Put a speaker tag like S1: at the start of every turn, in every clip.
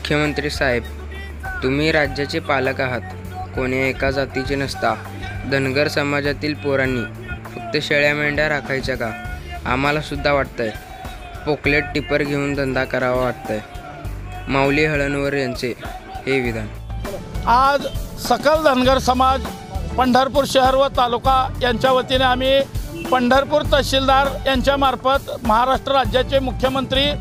S1: मुख्यमंत्री साहेब, तुम्ही राज्याचे पालक आहात. कोणी एका जातीचे नसता. धनगर समाजातील पोरांनी फक्त शेळ्या मेंढ्या राखायच्या का? आम्हाला सुद्धा वाटतंय पोकलेट टिपर घेऊन धंदा करावा वाटतंय. माऊली हळणवर यांचे हे विधान.
S2: आज सकल धनगर समाज पंढरपूर शहर व तालुका यांच्या वतीने आम्ही पंढरपूर तहसीलदार यांच्यामार्फत महाराष्ट्र राज्याचे मुख्यमंत्री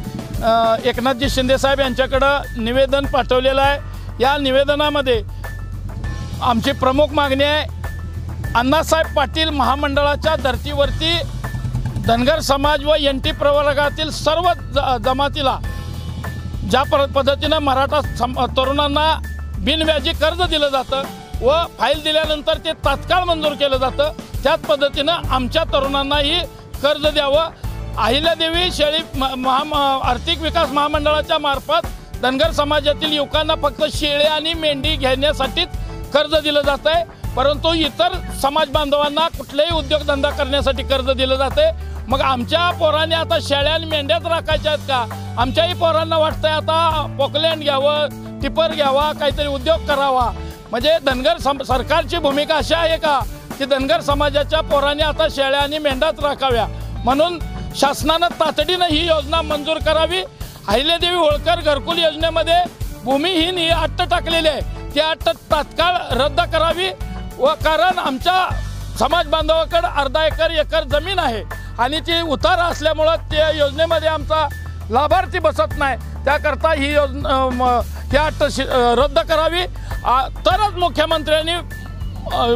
S2: एकनाथजी शिंदेसाहेब यांच्याकडं निवेदन पाठवलेलं आहे. या निवेदनामध्ये आमची प्रमुख मागणी आहे, अण्णासाहेब पाटील महामंडळाच्या धर्तीवरती धनगर समाज व एन.टी. प्रवर्गातील सर्व जमातीला ज्या पद्धतीनं मराठा तरुणांना बिनव्याजी कर्ज दिलं जातं व फाईल दिल्यानंतर ते तात्काळ मंजूर केलं जातं, त्याच पद्धतीनं आमच्या तरुणांनाही कर्ज द्यावं. अहिल्यादेवी शेळी आर्थिक विकास महामंडळाच्या मार्फत धनगर समाजातील युवकांना फक्त शेळी आणि मेंढी घेण्यासाठीच कर्ज दिलं जातं आहे, परंतु इतर समाज बांधवांना कुठलेही उद्योगधंदा करण्यासाठी कर्ज दिलं जाते. मग आमच्या पोरांनी आता शेळ्या आणि मेंढ्याच राखायच्या आहेत का? आमच्याही पोरांना वाटतंय आता पोकलँड घ्यावं, टिपर घ्यावा, काहीतरी उद्योग करावा. म्हणजे धनगर सरकारची भूमिका अशी आहे का की धनगर समाजाच्या पोरांनी आता शेळ्या आणि मेंढ्याच राखाव्या, म्हणून शासनानं तातडीनं ही योजना मंजूर करावी. अहिल्यादेवी होळकर घरकुल योजनेमध्ये भूमिहीन ही अट टाकलेली आहे, ती अट तात्काळ रद्द करावी. व कारण आमच्या समाज बांधवाकडे अर्धा एकर जमीन आहे आणि ती उतार असल्यामुळं त्या योजनेमध्ये आमचा लाभार्थी बसत नाही, त्याकरता ही योजना ही अट रद्द करावी. तरच मुख्यमंत्र्यांनी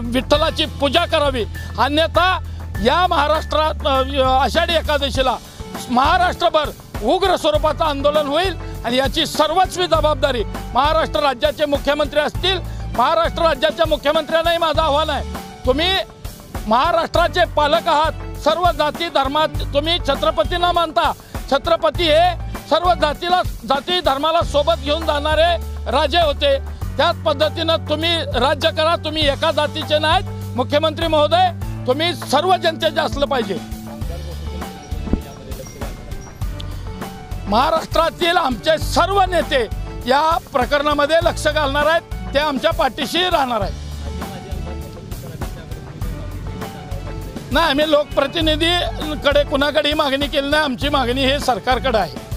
S2: विठ्ठलाची पूजा करावी, अन्यथा या महाराष्ट्रात आषाढी एकादशीला महाराष्ट्रभर उग्र स्वरूपाचं आंदोलन होईल आणि याची सर्वस्वी जबाबदारी महाराष्ट्र राज्याचे मुख्यमंत्री असतील. महाराष्ट्र राज्याच्या मुख्यमंत्र्यांनाही माझं आव्हान आहे, तुम्ही महाराष्ट्राचे पालक आहात, सर्व जाती धर्मात तुम्ही छत्रपतींना मानता. छत्रपती हे सर्व जाती धर्माला सोबत घेऊन जाणारे राजे होते, त्याच पद्धतीनं तुम्ही राज्य करा. तुम्ही एका जातीचे नाहीत. मुख्यमंत्री महोदय, तुम्ही सर्व जनतेचे असलं पाहिजे. महाराष्ट्रातील आमचे सर्व नेते या प्रकरणामध्ये लक्ष घालणार आहेत, ते आमच्या पाठीशी राहणार आहेत. नाही, आम्ही लोकप्रतिनिधीकडे कुणाकडे मागणी केली नाही. आमची मागणी हे सरकारकडे आहे.